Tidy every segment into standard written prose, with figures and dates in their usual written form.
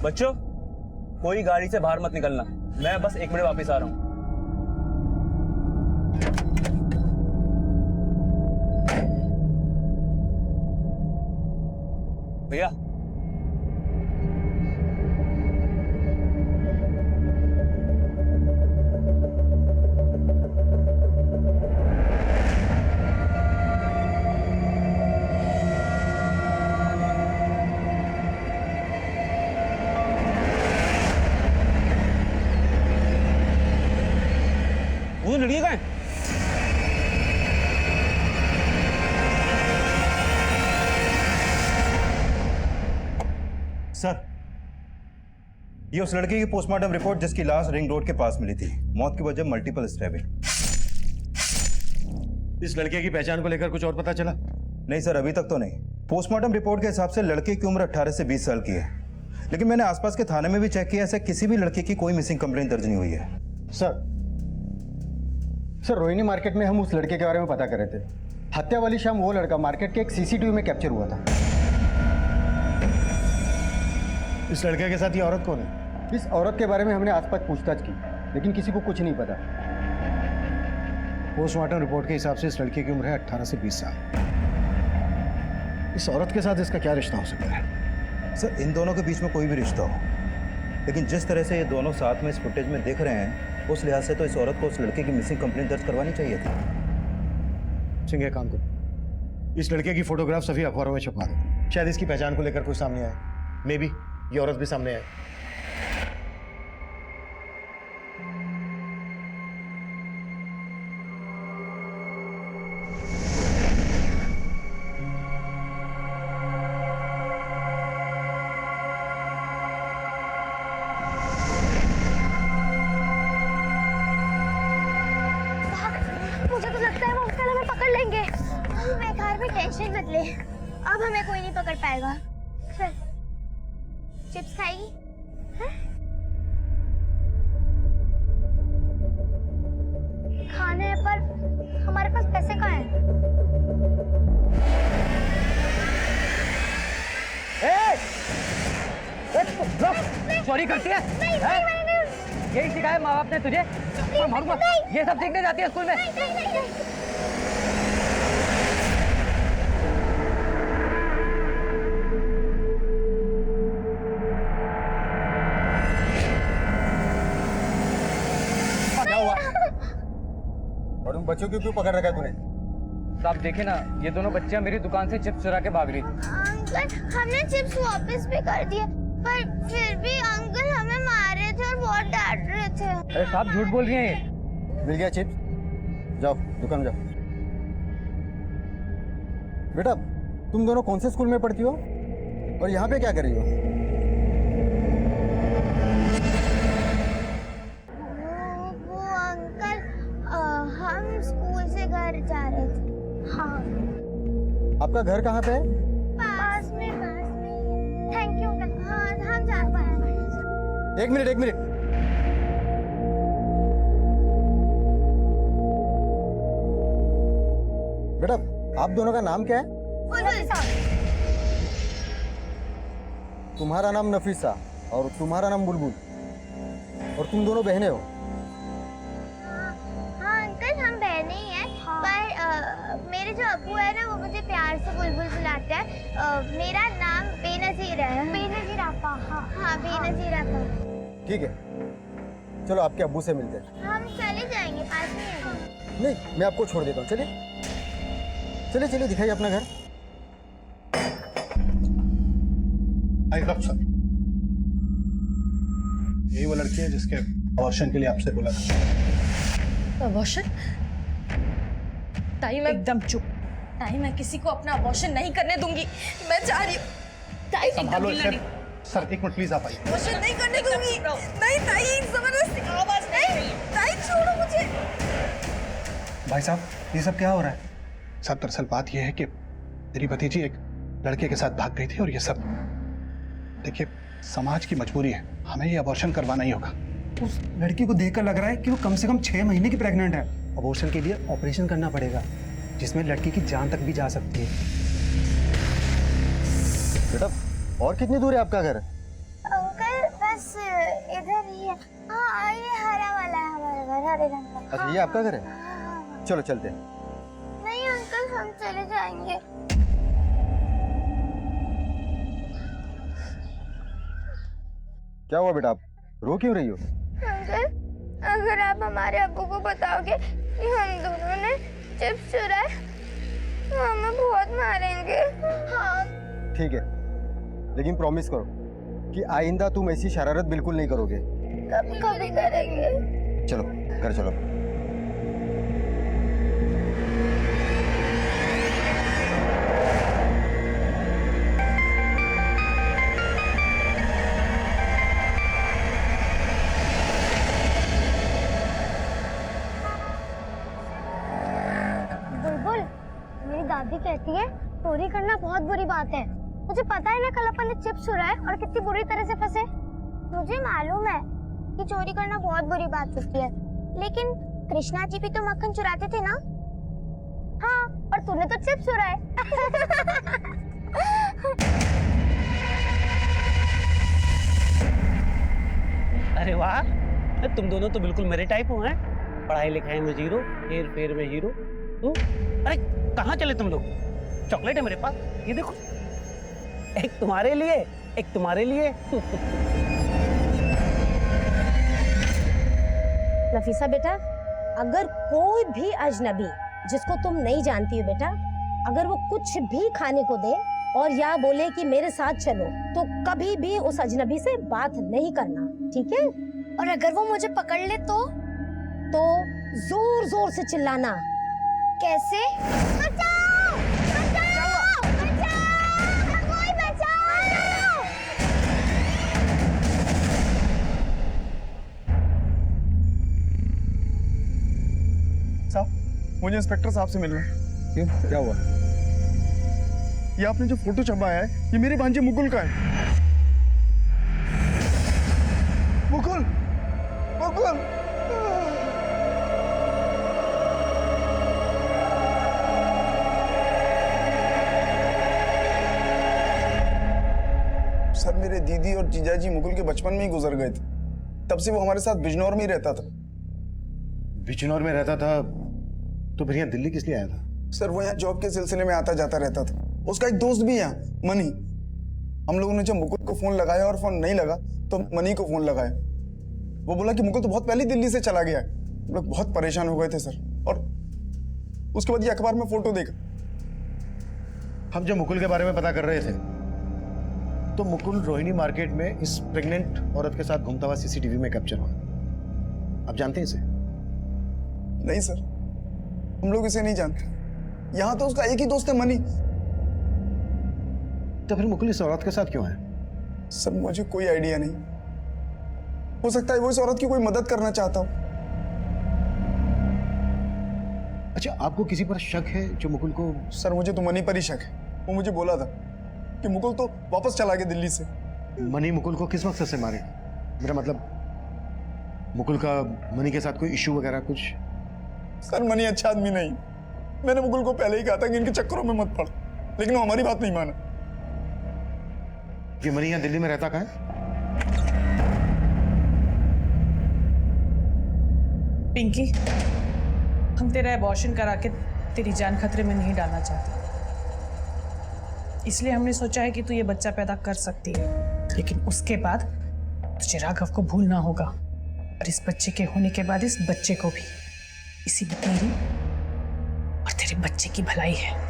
बच्चों, कोई गाड़ी से बाहर मत निकलना, मैं बस 1 मिनट वापस आ रहा हूँ। भैया, वो लड़की कहाँ है? सर, ये उस लड़की की पोस्टमार्टम रिपोर्ट जिसकी लाश रिंग रोड के पास मिली थी। मौत की वजह मल्टीपल स्टैबिंग। इस लड़के की पहचान को लेकर कुछ और पता चला? नहीं सर, अभी तक तो नहीं। पोस्टमार्टम रिपोर्ट के हिसाब से लड़के की उम्र 18 से 20 साल की है, लेकिन मैंने आसपास के थाने में भी चेक किया, ऐसे किसी भी लड़के की कोई मिसिंग कंप्लेंट दर्ज नहीं हुई है। सर रोहिणी मार्केट में हम उस लड़के के बारे में पता कर रहे थे। हत्या वाली शाम वो लड़का मार्केट के एक सीसीटीवी में कैप्चर हुआ था। इस लड़के के साथ ये औरत कौन है? इस औरत के बारे में हमने आसपास पूछताछ की, लेकिन किसी को कुछ नहीं पता। पोस्टमार्टम रिपोर्ट के हिसाब से इस लड़के की उम्र है 18 से 20 साल। इस औरत के साथ इसका क्या रिश्ता हो सकता है? सर, इन दोनों के बीच में कोई भी रिश्ता हो, लेकिन जिस तरह से ये दोनों साथ में इस फुटेज में दिख रहे हैं, उस लिहाज से तो इस औरत को उस लड़के की मिसिंग कंप्लेंट दर्ज करवानी चाहिए थी। सिंह, काम करो, इस लड़के की फोटोग्राफ सभी अखबारों में छपवा दो। शायद इसकी पहचान को लेकर कोई सामने आए। मे बी ये औरत भी सामने आए। मुझे तो लगता है वो अंकल हमें पकड़ लेंगे। बेकार में टेंशन मत ले, अब हमें कोई नहीं पकड़ पाएगा। चल, चिप्स खाएगी? हाँ? खाने हैं पर हमारे पास पैसे कहाँ हैं? चोरी करती है? यही सिखाया माँ बाप ने तुझे? और मारूंगा। ये सब सीखने जाती है स्कूल में? क्या हुआ? और उन बच्चों को क्यों पकड़ रखा है तूने? साहब देखे ना, ये दोनों बच्चियां मेरी दुकान से चिप्स चुरा के भाग रही थी। अंकल, हमने चिप्स वापस भी कर दिए, पर फिर भी अंकल हमें मार रहे थे और बहुत डांट रहे थे। अरे साहब झूठ बोल रही हैं ये। मिल गया चिप्स? जाओ दुकान में जाओ। बेटा, तुम दोनों कौन से स्कूल में पढ़ती हो और यहाँ पे क्या कर रही हो? वो अंकल, हम स्कूल से घर जा रहे थे। हाँ। आपका घर कहाँ पे है? पास में। Thank you uncle. हाँ, हम जा पाए। एक मिनट। बेटा, आप दोनों का नाम क्या है? तुम्हारा नाम नफीसा और तुम्हारा नाम बुलबुल, और तुम दोनों बहनें हो। हाँ अंकल, हम बहनें ही हैं। पर मेरे जो अब्बू है ना, वो मुझे प्यार से बुलबुल बुलाते हैं। मेरा नाम बेनजीर है। बेनजीर आपा? हाँ, बेनजीर आपा। ठीक है, चलो आपके अब्बू से मिलते हैं। हम चले जाएंगे, पास में है। नहीं, मैं आपको छोड़ देता हूँ। चलिए दिखाइए अपना घर। सर, यही वो लड़की है जिसके अबॉर्शन के लिए आपसे बोला था। अबॉर्शन? ताई, मैं एकदम चुप। ताई, मैं किसी को अपना अबॉर्शन नहीं करने दूंगी। मैं जा रही हूँ। ताई, संभालो इसे। सर, एक मिनट प्लीज, आप आइए। अबॉर्शन नहीं करने दूंगी। नहीं ताई, जबरदस्ती आवाज नहीं। ताई छोड़ो मुझे। भाई साहब, ये सब क्या हो रहा है? साहब, दरअसल बात यह है कि मेरी भतीजी एक लड़के के साथ भाग गई थी, और ये सब देखिए समाज की मजबूरी है, हमें ये अबॉर्शन करवाना ही होगा। उस लड़की को देखकर लग रहा है कि वो कम से कम 6 महीने की प्रेग्नेंट है। अबॉर्शन के लिए ऑपरेशन करना पड़ेगा, जिसमें लड़की की जान तक भी जा सकती है। बेटा, और कितनी दूर है आपका घर? अंकल, हाँ ये हरा वाला है हमारा घर, हरे रंग का। अच्छा ये आपका घर है? हाँ। चलो चलते हैं। नहीं अंकल हम चले जाएंगे। क्या हुआ बेटा, आप रो क्यों रही हो? अंकल अगर आप हमारे अब्बू को बताओगे कि हम दोनों ने चिप्स चुराए तो हमें बहुत मारेंगे। हाँ। ठीक है, लेकिन प्रॉमिस करो कि आइंदा तुम ऐसी शरारत बिल्कुल नहीं करोगे। कभी कभी करेंगे। चलो घर चलो। बुलबुल मेरी दादी कहती है चोरी करना बहुत बुरी बात है। मुझे पता है ना कल अपन ने चिप्स चुराए और कितनी बुरी तरह से फंसे। मुझे मालूम है कि चोरी करना बहुत बुरी बात होती है, लेकिन कृष्णा जी भी तो मक्खन चुराते थे ना। हाँ और तूने तो चिप्स चुराए। अरे वाह, तुम दोनों तो बिल्कुल मेरे टाइप हो हैं। पढ़ाई लिखाई में जीरो, हेर फेर में हीरो। अरे कहाँ चले तुम लोग? चॉकलेट है मेरे पास, ये देखो। एक तुम्हारे लिए, एक तुम्हारे लिए। नफीसा बेटा, अगर कोई भी अजनबी जिसको तुम नहीं जानती हो बेटा, अगर वो कुछ भी खाने को दे और या बोले कि मेरे साथ चलो, तो कभी भी उस अजनबी से बात नहीं करना, ठीक है? और अगर वो मुझे पकड़ ले तो जोर जोर से चिल्लाना। कैसे? बचाओ! बचाओ! बचाओ! कोई बचाओ! साहब मुझे इंस्पेक्टर साहब से मिलना है। क्यों, क्या हुआ? ये आपने जो फोटो छपाया है ये मेरे भांजे मुकुल का है। मुकुल, मुकुल। सर मेरे दीदी और जीजाजी मुकुल के बचपन में ही गुजर गए थे, तब से वो हमारे साथ बिजनौर में ही रहता था। बिजनौर में रहता था तो फिर यहाँ दिल्ली किस लिए आया था? सर वो यहाँ जॉब के सिलसिले में आता जाता रहता था। उसका एक दोस्त भी है यहाँ, मनी। हम लोगों ने जब मुकुल को फोन लगाया और फोन नहीं लगा तो मनी को फोन लगाया। वो बोला कि मुकुल तो बहुत पहले दिल्ली से चला गया है। हम लोग बहुत परेशान हो गए थे सर, और उसके बाद ये अखबार में फोटो देखा। हम जब मुकुल के बारे में पता कर रहे थे तो मुकुल रोहिणी मार्केट में इस प्रेग्नेंट औरत के साथ घूमता हुआ सीसीटीवी में कैप्चर हुआ। आप जानते हैं इसे? नहीं सर, हम लोग इसे नहीं जानते। यहाँ तो उसका एक ही दोस्त है, मनी। तो फिर मुकुल इस औरत के साथ क्यों है? सर मुझे कोई आइडिया नहीं। हो सकता है वो इस औरत की कोई मदद करना चाहता हो। अच्छा, आपको किसी पर शक है जो मुकुल को? सर मुझे तो मनी पर ही शक है। वो मुझे बोला था कि मुकुल तो वापस चला गया दिल्ली से। मनी मुकुल को किस मकसद से मारे? मेरा मतलब मुकुल का मनी के साथ कोई इशू वगैरह कुछ? सर मनी अच्छा आदमी नहीं। मैंने मुकुल को पहले ही कहा था कि इनके चक्करों में मत पड़, लेकिन वो हमारी बात नहीं माना। ये मनी यहाँ दिल्ली में रहता कहाँ है? पिंकी, हम तेरा एबॉर्शन करा के तेरी जान खतरे में नहीं डालना चाहते, इसलिए हमने सोचा है कि तू ये बच्चा पैदा कर सकती है, लेकिन उसके बाद तुझे राघव को भूलना होगा, और इस बच्चे के होने के बाद इस बच्चे को भी। इसी में तेरी और तेरे बच्चे की भलाई है।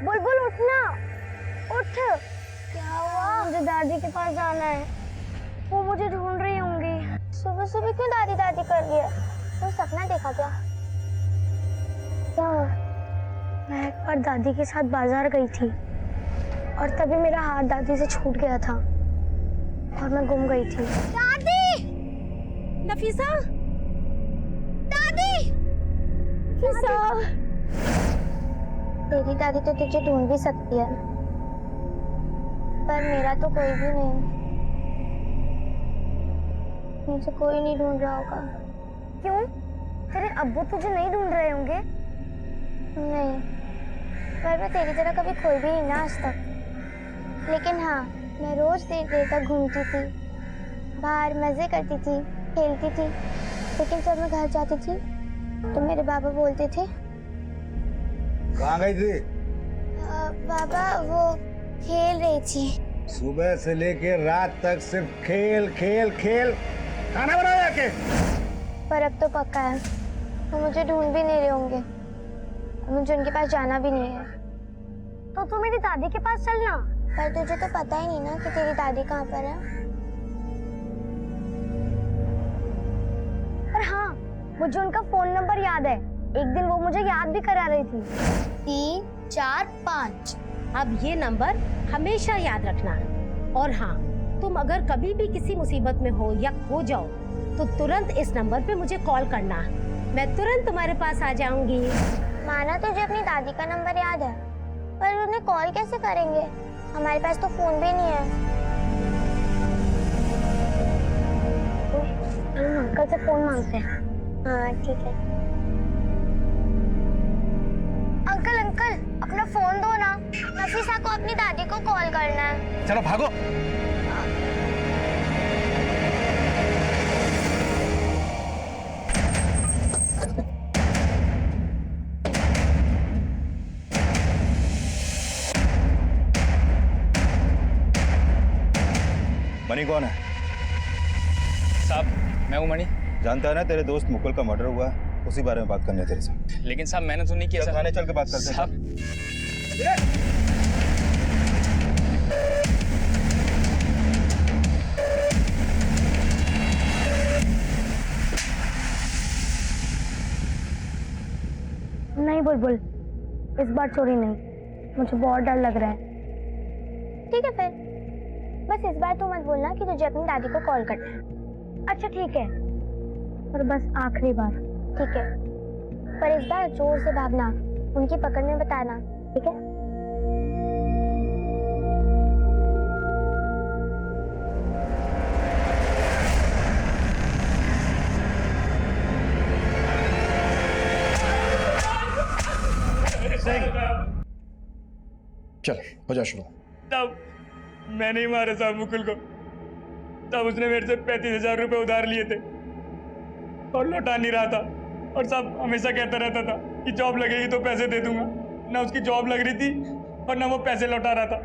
बुलबुल उठना, उठ। क्या हुआ? मुझे दादी के पास जाना है। वो मुझे ढूंढ रही होंगी। सुबह सुबह क्यों दादी दादी कर रही है? तो सपना देखा क्या? क्या हुआ? मैं एक बार दादी के साथ बाजार गई थी और तभी मेरा हाथ दादी से छूट गया था। और मैं गुम गई थी। दादी! नफीसा, दादी! नफीसा। तेरी दादी तो तुझे ढूंढ भी सकती है, पर मेरा तो कोई भी नहीं। मुझे कोई नहीं ढूंढ रहा होगा। क्यों? तेरे अब्बू तुझे नहीं ढूंढ रहे होंगे? नहीं, पर मैं तेरी तरह कभी खोई भी नहीं ना आज तक। लेकिन हाँ, मैं रोज देर देर तक घूमती थी, बाहर मजे करती थी, खेलती थी। लेकिन जब मैं घर जाती थी तो मेरे बाबा बोलते थे, कहाँ गई थी? बाबा वो खेल रही थी। सुबह से लेके रात तक सिर्फ खेल खेल खेल। खाना बनाओ जाके। पर अब तो पक्का है, वो मुझे ढूंढ भी नहीं रहे होंगे, मुझे उनके पास जाना भी नहीं है। तो तू मेरी दादी के पास चलना। पर तुझे तो पता ही नहीं ना कि तेरी दादी कहाँ पर है। पर हाँ, मुझे उनका फोन नंबर याद है। एक दिन वो मुझे याद भी करा रही थी। 3 4 5। अब ये नंबर हमेशा याद रखना। और हाँ, तुम अगर कभी भी किसी मुसीबत में हो या खो जाओ तो तुरंत इस नंबर पे मुझे कॉल करना। मैं तुरंत तुम्हारे पास आ जाऊंगी। माना तुझे अपनी दादी का नंबर याद है, पर उन्हें कॉल कैसे करेंगे? हमारे पास तो फोन भी नहीं है। हम अंकल से फोन मांगते हैं। हाँ ठीक है। अंकल अंकल, अपना फोन दो ना, नफीसा को अपनी दादी को कॉल करना है। चलो भागो। मनी कौन है? साहब मैं हूँ मणि। जानता है ना तेरे दोस्त मुकुल का मर्डर हुआ है, उसी बारे में बात करनी है तेरे साथ। लेकिन साहब मैंने तो नहीं किया। थाने चल के बात करते हैं। साहब नहीं बुलबुल, इस बार चोरी नहीं, मुझे बहुत डर लग रहा है। ठीक है फिर, बस इस बार तो मत बोलना कि तुझे अपनी दादी को कॉल करना है। अच्छा ठीक है, पर बस आखिरी बार। ठीक है, पर इस बार जोर से भागना, उनकी पकड़ में बताना, ठीक है? चल हो जा शुरू। तब मैंने ही मारा साहब मुकुल को। तब उसने मेरे से 35,000 रुपए उधार लिए थे और लौटा नहीं रहा था। और साहब हमेशा कहता रहता था कि जॉब लगेगी तो पैसे दे दूंगा। ना उसकी जॉब लग रही थी और ना वो पैसे लौटा रहा था।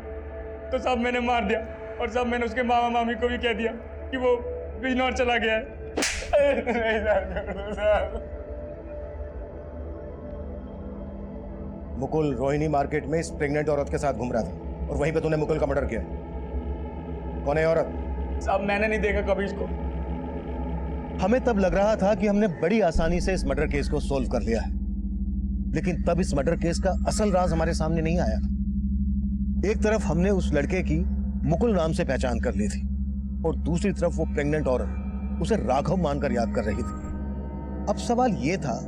तो साहब मैंने मार दिया। और साहब मैंने उसके मामा मामी को भी कह दिया कि वो बिजनौर चला गया है। मुकुल रोहिणी मार्केट में इस प्रेग्नेंट औरत के साथ घूम रहा था और वहीं पे तूने मुकुल का मर्डर किया। कौन है औरत? साहब मैंने नहीं देखा कभी इसको। हमें तब लग रहा था कि हमने बड़ी आसानी से इस मर्डर केस को सोल्व कर लिया है, लेकिन तब इस मर्डर केस का असल राज हमारे सामने नहीं आया। एक तरफ हमने उस लड़के की मुकुल नाम से पहचान कर ली थी और दूसरी तरफ वो प्रेग्नेंट औरत उसे राघव मानकर याद कर रही थी। अब सवाल यह था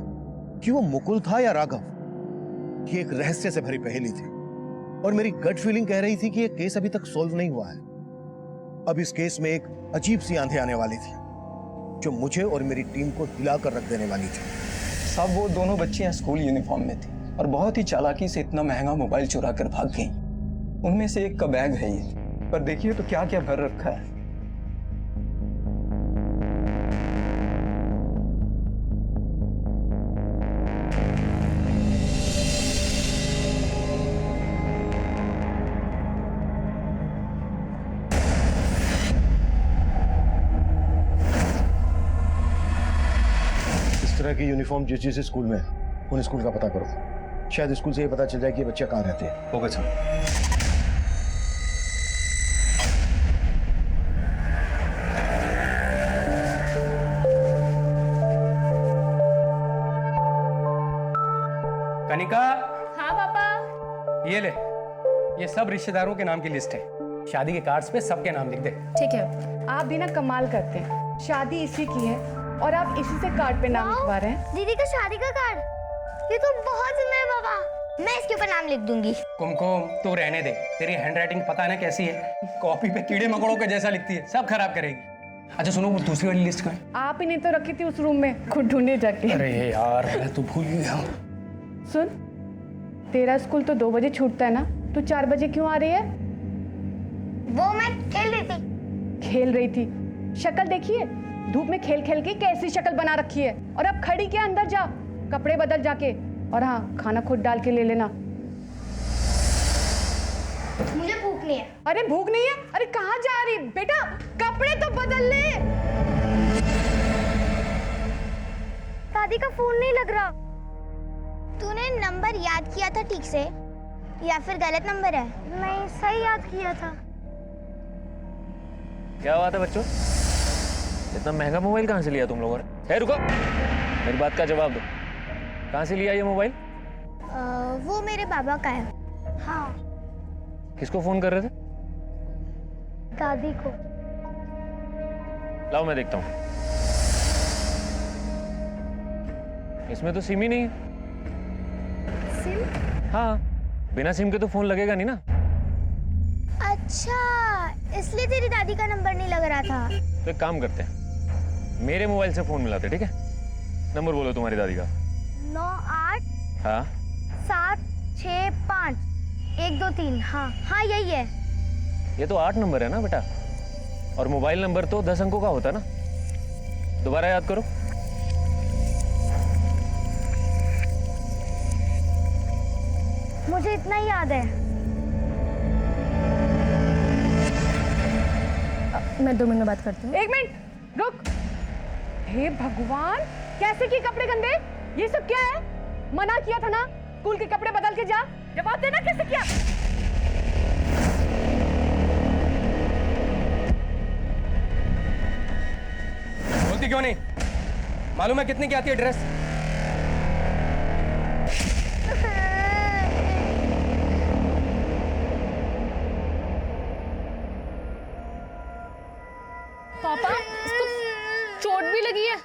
कि वो मुकुल था या राघव। ये एक रहस्य से भरी पहेली थी और मेरी गट फीलिंग कह रही थी कि ये केस अभी तक सॉल्व नहीं हुआ है। अब इस केस में एक अजीब सी आंधी आने वाली थी जो मुझे और मेरी टीम को हिलाकर रख देने वाली थी। साहब वो दोनों बच्चियां स्कूल यूनिफॉर्म में थी और बहुत ही चालाकी से इतना महंगा मोबाइल चुरा कर भाग गई। उनमें से एक का बैग है ये, पर देखिए तो क्या क्या भर रखा है। तरह की यूनिफॉर्म जिस स्कूल में है उन स्कूल का पता करो। शायद स्कूल से ये पता चल जाए कि ये बच्चे कहाँ रहते हैं। Okay sir. कनिका। हाँ पापा। ये ले, ये सब रिश्तेदारों के नाम की लिस्ट है। शादी के कार्ड्स पे सबके नाम लिख दे। ठीक है। आप भी ना कमाल करते हैं, शादी इसी की है और आप इसी से कार्ड पे नाम लिखवा रहे हैं। दीदी का शादी का कार्ड, ये तो बहुत सुंदर है बाबा, मैं इसके ऊपर नाम लिख दूंगी। कुमकुम तू रहने दे, तेरी हैंडराइटिंग पता ना कैसी है, कॉपी पे कीड़े मकोड़ों के जैसा लिखती है, सब खराब करेगी। अच्छा सुनो, वो दूसरी वाली लिस्ट कहाँ है? आप ही ने तो रखी थी उस रूम में, खुद ढूंढे जाके। अरे यार मैं तो भूल गया। सुन, तेरा स्कूल तो 2 बजे छूटता है ना, तू 4 बजे क्यों आ रही है? वो मैं खेल रही थी। खेल रही थी? शक्ल देखिए, धूप में खेल खेल के कैसी शक्ल बना रखी है। और अब खड़ी के अंदर जा, कपड़े बदल जाके, और हाँ खाना खुद डाल के ले लेना। मुझे भूख नहीं है। अरे भूख नहीं है? अरे कहाँ जा रही बेटा, कपड़े तो बदल ले। दादी का फोन नहीं लग रहा। तूने नंबर याद किया था ठीक से या फिर गलत नंबर है? नहीं, सही याद किया था। क्या बात है बच्चों, इतना महंगा मोबाइल कहाँ से लिया तुम लोगों ने? रुको, मेरी बात का जवाब दो, कहाँ से लिया ये मोबाइल? वो मेरे बाबा का है। हाँ। किसको फोन कर रहे थे? दादी को। लाओ मैं देखता हूँ। इसमें तो सिम ही नहीं है। सिम? हाँ, बिना सिम के तो फोन लगेगा नहीं ना। अच्छा, इसलिए तेरी दादी का नंबर नहीं लग रहा था। तो एक काम करते हैं, मेरे मोबाइल से फोन मिलाते, ठीक है? नंबर बोलो तुम्हारी दादी का। 98 हाँ 765 123। हाँ हाँ यही है। ये तो 8 नंबर है ना बेटा, और मोबाइल नंबर तो 10 अंकों का होता है ना। दोबारा याद करो। मुझे इतना ही याद है। मैं 2 मिनट में बात करती हूँ। 1 मिनट रुक। हे भगवान, कैसे किए कपड़े गंदे? ये सब क्या है? मना किया था ना, स्कूल के कपड़े बदल के जा। जवाब देना, कैसे किया? बोलती क्यों नहीं? मालूम है कितने की आती है ड्रेस? पापा, इसको चोट भी लगी है।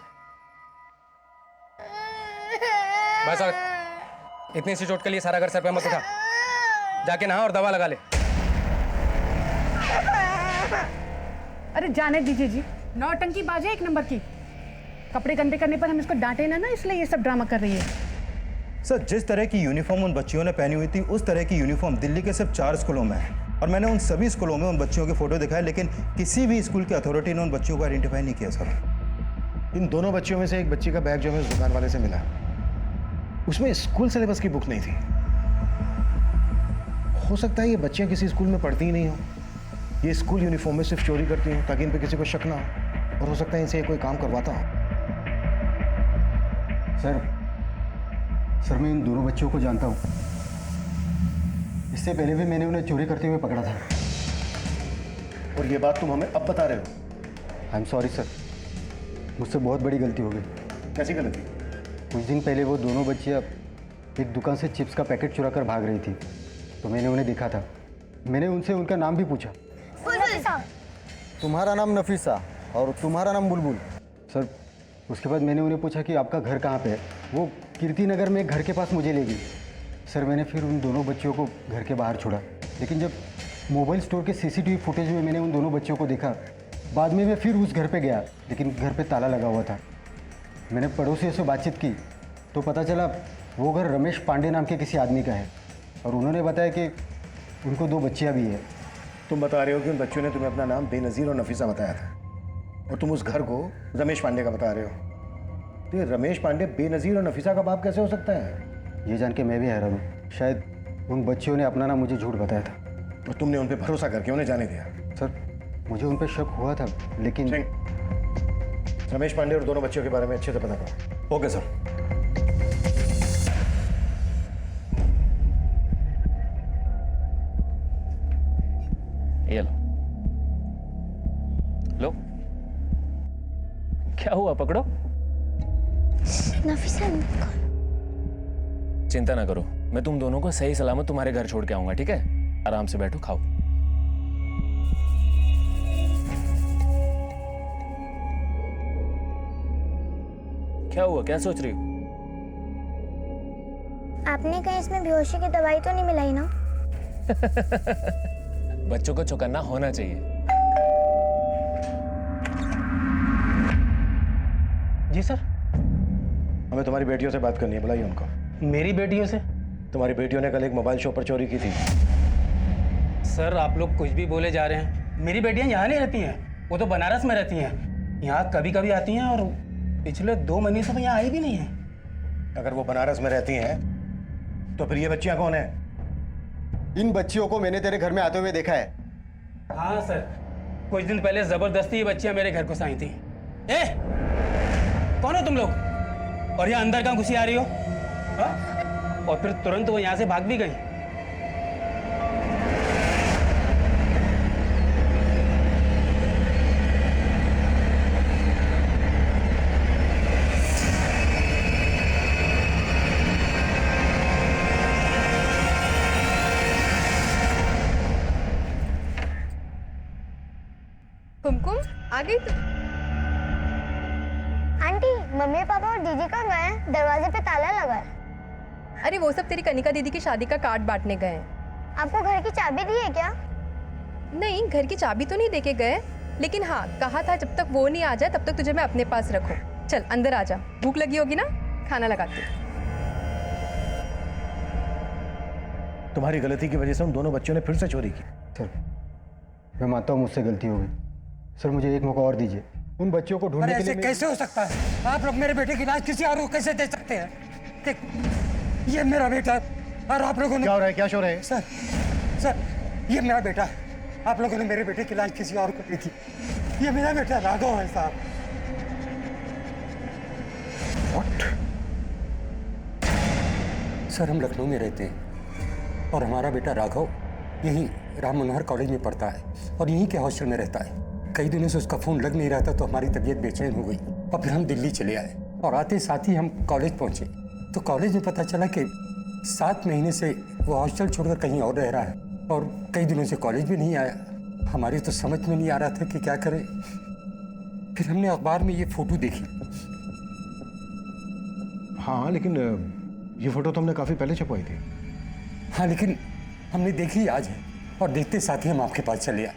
बस और इतनी सी चोट के लिए सारा घर सर पे मत उठा, जाके नहा और दवा लगा ले। अरे जाने दीजिए जी, नौटंकी बाजे 1 नंबर की। कपड़े गंदे करने पर हम इसको डांटे ना, इसलिए ये सब ड्रामा कर रही है। सर, जिस तरह की यूनिफॉर्म उन बच्चियों ने पहनी हुई थी, उस तरह की यूनिफॉर्म दिल्ली के सिर्फ 4 स्कूलों में है, और मैंने उन सभी स्कूलों में उन बच्चियों के फोटो दिखाए, लेकिन किसी भी स्कूल की अथॉरिटी ने उन बच्चियों को आइडेंटिफाई नहीं किया सर। इन दोनों बच्चियों में से एक बच्ची का बैग जो हमें उस दुकान वाले से मिला, उसमें स्कूल सिलेबस की बुक नहीं थी। हो सकता है ये बच्चियां किसी स्कूल में पढ़ती ही नहीं हो, ये स्कूल यूनिफॉर्म में सिर्फ चोरी करती हैं ताकि इन पे किसी को शक ना हो, और हो सकता है इनसे कोई काम करवाता हो। सर, मैं इन दोनों बच्चों को जानता हूँ। इससे पहले भी मैंने उन्हें चोरी करते हुए पकड़ा था। और ये बात तुम हमें अब बता रहे हो? आई एम सॉरी सर, मुझसे बहुत बड़ी गलती हो गई। कैसी गलती? कुछ दिन पहले वो दोनों बच्चियाँ एक दुकान से चिप्स का पैकेट चुरा कर भाग रही थी, तो मैंने उन्हें देखा था। मैंने उनसे उनका नाम भी पूछा। तुम्हारा नाम नफीसा और तुम्हारा नाम बुलबुल। सर, उसके बाद मैंने उन्हें पूछा कि आपका घर कहाँ पे है। वो कीर्ति नगर में एक घर के पास मुझे ले गई। सर, मैंने फिर उन दोनों बच्चियों को घर के बाहर छोड़ा, लेकिन जब मोबाइल स्टोर के सीसीटीवी फुटेज में मैंने उन दोनों बच्चियों को देखा, बाद में मैं फिर उस घर पे गया, लेकिन घर पे ताला लगा हुआ था। मैंने पड़ोसियों से बातचीत की तो पता चला वो घर रमेश पांडे नाम के किसी आदमी का है, और उन्होंने बताया कि उनको 2 बच्चियाँ भी है। तुम बता रहे हो कि उन बच्चों ने तुम्हें अपना नाम बेनज़ीर और नफीसा बताया था, और तुम उस घर को रमेश पांडे का बता रहे हो। तो ये रमेश पांडे बेनज़ीर और नफीसा का बाप कैसे हो सकता है? ये जान के मैं भी हैरान हूँ। शायद उन बच्चियों ने अपना नाम मुझे झूठ बताया था, और तुमने उन पर भरोसा करके उन्हें जाने दिया। सर, मुझे उन पर शक हुआ था, लेकिन रमेश पांडे और दोनों बच्चों के बारे में अच्छे से पता करो। Okay sir. ये लो लो, क्या हुआ? पकड़ो। नफीसा चिंता ना करो, मैं तुम दोनों को सही सलामत तुम्हारे घर छोड़ के आऊंगा, ठीक है? आराम से बैठो, खाओ। क्या हुआ, क्या सोच रही हो? आपने कहीं इसमें बेहोशी की दवाई तो नहीं मिलाई ना? बच्चों को चौकन्ना होना चाहिए। जी सर। हमें तुम्हारी बेटियों से बात करनी है, बुलाइए उनको। मेरी बेटियों से? तुम्हारी बेटियों ने कल एक मोबाइल शॉप पर चोरी की थी। सर आप लोग कुछ भी बोले जा रहे हैं। मेरी बेटियां यहाँ नहीं रहती हैं, वो तो बनारस में रहती हैं। यहाँ कभी कभी आती हैं और पिछले 2 महीने से तो यहाँ आई भी नहीं है। अगर वो बनारस में रहती हैं तो फिर ये बच्चियां कौन है? इन बच्चियों को मैंने तेरे घर में आते हुए देखा है। हाँ सर, कुछ दिन पहले जबरदस्ती ये बच्चियां मेरे घर को आई थी। ए, कौन हो तुम लोग? और यहाँ अंदर कहाँ घुसी आ रही हो? हाँ? और फिर तुरंत वो यहाँ से भाग भी गई। कुमकुम आ गई तू? आंटी, मम्मी पापा और दीदी कहाँ गए हैं? दरवाजे पे ताला लगा है। अरे वो सब तेरी कनिका दीदी की शादी का कार्ड बांटने गए हैं। आपको घर की चाबी दी है क्या? नहीं, घर की चाबी तो नहीं देके गए, लेकिन हाँ कहा था जब तक वो नहीं आ जाए तब तक तुझे मैं अपने पास रखूं। चल अंदर आ जा, भूख लगी होगी ना, खाना लगाती हूँ। तुम्हारी गलती की वजह से उन दोनों बच्चों ने फिर से चोरी की। सर मैं मानता हूँ मुझसे गलती हो गई। सर मुझे एक मौका और दीजिए, उन बच्चों को ढूंढने के लिए। कैसे हो सकता है? आप लोग मेरे बेटे की लाश किसी और को कैसे दे सकते हैं? देख, ये मेरा बेटा है और आप लोगों ने क्या हो रहा है? क्या शोर है? सर ये मेरा बेटा है। आप लोगों ने मेरे बेटे की लाश किसी और को दी थी। ये मेरा बेटा राघव है साहब। सर हम लखनऊ में रहते हैं और हमारा बेटा राघव यहीं राम मनोहर कॉलेज में पढ़ता है और यहीं के हॉस्टल में रहता है। कई दिनों से उसका फोन लग नहीं रहा था तो हमारी तबीयत बेचैन हो गई और फिर हम दिल्ली चले आए और आते साथ ही हम कॉलेज पहुंचे तो कॉलेज में पता चला कि 7 महीने से वो हॉस्टल छोड़कर कहीं और रह रहा है और कई दिनों से कॉलेज भी नहीं आया। हमारी तो समझ में नहीं आ रहा था कि क्या करें। फिर हमने अखबार में ये फोटो देखी। हाँ लेकिन ये फोटो तो हमने काफी पहले छपवाई थी। हाँ लेकिन हमने देखी आज है और देखते साथ ही हम आपके पास चले आए।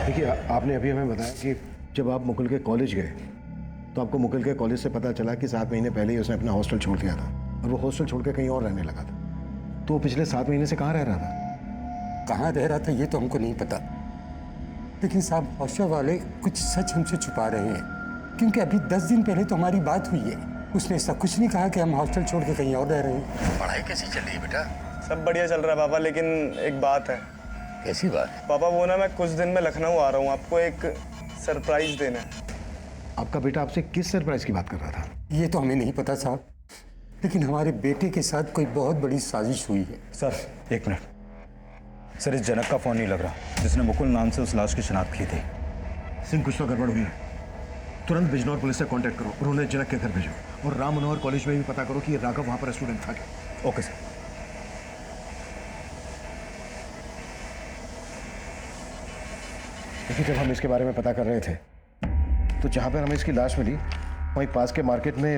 देखिए आपने अभी हमें बताया कि जब आप मुकुल के कॉलेज गए तो आपको मुकुल के कॉलेज से पता चला कि 7 महीने पहले ही उसने अपना हॉस्टल छोड़ दिया था और वो हॉस्टल छोड़ के कहीं और रहने लगा था। तो वो पिछले 7 महीने से कहाँ रह रहा था? कहाँ रह रहा था ये तो हमको नहीं पता, लेकिन साहब हॉस्टल वाले कुछ सच हमसे छुपा रहे हैं क्योंकि अभी 10 दिन पहले तो हमारी बात हुई है। उसने ऐसा कुछ नहीं कहा कि हम हॉस्टल छोड़ के कहीं और रह रहे हैं। पढ़ाई कैसी चल रही है बेटा? सब बढ़िया चल रहा है पापा, लेकिन एक बात है। कैसी बात? पापा वो ना मैं कुछ दिन में लखनऊ आ रहा हूँ, आपको एक सरप्राइज देना है। आपका बेटा आपसे किस सरप्राइज की बात कर रहा था? ये तो हमें नहीं पता साहब, लेकिन हमारे बेटे के साथ कोई बहुत बड़ी साजिश हुई है। Sir 1 minute. सर इस जनक का फोन नहीं लग रहा जिसने मुकुल नाम से उस लाश की शिनाख्त की थी। सिंह कुछ तो गड़बड़ हुई है। तुरंत बिजनौर पुलिस से कांटेक्ट करो और उन्हें जनक के घर भेजो और राम मनोहर कॉलेज में भी पता करो कि ये राघव वहां पर स्टूडेंट था क्या। Okay sir. देखिए जब हम इसके बारे में पता कर रहे थे तो जहां पर हमें इसकी लाश मिली वहीं पास के मार्केट में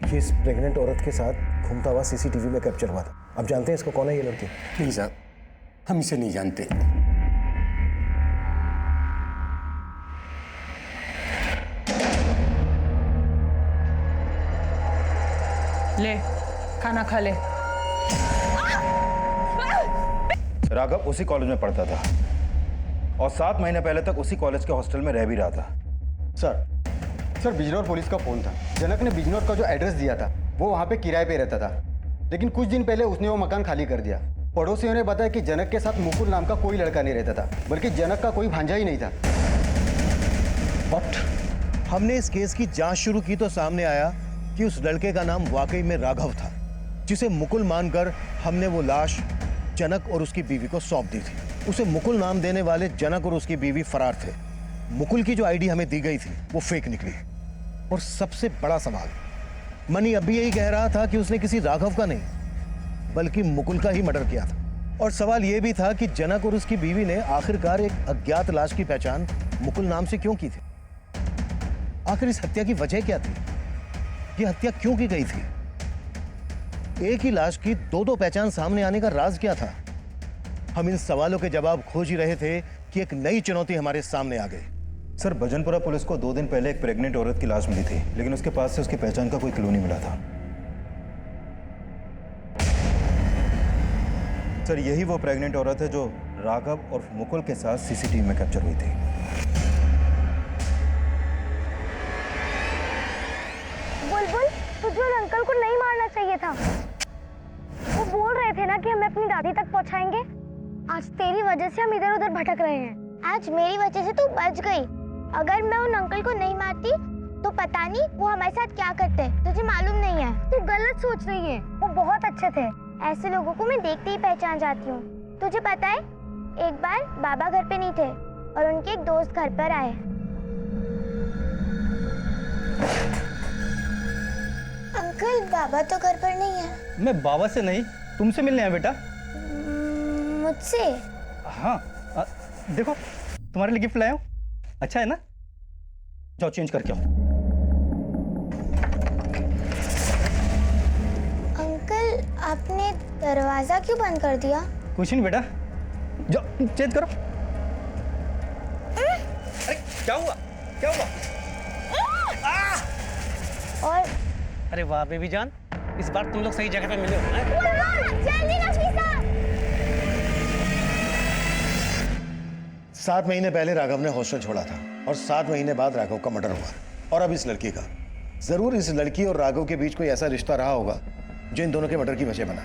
ये इस प्रेग्नेंट औरत के साथ घूमता हुआ सीसीटीवी में कैप्चर हुआ था। आप जानते हैं इसको कौन है ये लड़की? नहीं साहब, हम इसे नहीं जानते। ले खाना खा ले। राघव उसी कॉलेज में पढ़ता था और 7 महीने पहले तक उसी कॉलेज के हॉस्टल में रह भी रहा था। सर बिजनौर पुलिस का फोन था। जनक ने बिजनौर का जो एड्रेस दिया था वो वहाँ पे किराए पे रहता था, लेकिन कुछ दिन पहले उसने वो मकान खाली कर दिया। पड़ोसियों ने बताया कि जनक के साथ मुकुल नाम का कोई लड़का नहीं रहता था, बल्कि जनक का कोई भांजा ही नहीं था। बट हमने इस केस की जांच शुरू की तो सामने आया कि उस लड़के का नाम वाकई में राघव था, जिसे मुकुल मानकर हमने वो लाश जनक और उसकी बीवी को सौंप दी थी। उसे मुकुल नाम देने वाले जनक और उसकी बीवी फरार थे। मुकुल की जो आईडी हमें दी गई थी वो फेक निकली। और सबसे बड़ा सवाल, मनी अब भी यही कह रहा था कि उसने किसी राघव का नहीं बल्कि मुकुल का ही मर्डर किया था और सवाल यह भी था कि जनक और उसकी बीवी ने आखिरकार एक अज्ञात लाश की पहचान मुकुल नाम से क्यों की थी? आखिर इस हत्या की वजह क्या थी? यह हत्या क्यों की गई थी? एक ही लाश की दो पहचान सामने आने का राज क्या था? हम इन सवालों के जवाब खोज ही रहे थे कि एक नई चुनौती हमारे सामने आ गई। सर, भजनपुरा पुलिस को 2 दिन पहले एक प्रेग्नेंट औरत की लाश मिली थी, लेकिन उसके पास से उसकी पहचान का कोई क्लू नहीं मिला था। सर, यही वो प्रेग्नेंट औरत है जो राघव और मुकुल के साथ सीसीटीवी में कैप्चर हुई थी। बुलबुल, तुझे उन अंकल को नहीं मारना चाहिए था। वो बोल रहे थे ना कि हमें अपनी दादी तक पहुंचाएंगे। आज तेरी वजह से हम इधर उधर भटक रहे हैं। आज मेरी वजह से तू बच गई। अगर मैं उन अंकल को नहीं मारती तो पता नहीं वो हमारे साथ क्या करते। तुझे मालूम नहीं है। तू गलत सोच रही है। वो बहुत अच्छे थे। ऐसे लोगों को मैं देखते ही पहचान जाती हूँ। तुझे पता है, एक बार बाबा घर पे नहीं थे और उनके एक दोस्त घर पर आए। अंकल, बाबा तो घर पर नहीं है। मैं बाबा से नहीं, तुमसे मिलने आया बेटा। मुझसे? हाँ, देखो तुम्हारे लिए गिफ्ट लाया हूँ। अच्छा है ना? जाओ चेंज करके आओ। अंकल, आपने दरवाजा क्यों बंद कर दिया? कुछ नहीं बेटा, जाओ चेंज करो। अरे क्या हुआ? क्या हुआ? और अरे वाह बेबी जान, इस बार तुम लोग सही जगह पे मिले हो। जल्दी नफीसा। 7 महीने पहले राघव ने हॉस्टल छोड़ा था और 7 महीने बाद राघव का मर्डर हुआ। और अब इस लड़की का। जरूर इस लड़की और राघव के बीच कोई ऐसा रिश्ता रहा होगा जो इन दोनों के मर्डर की वजह बना।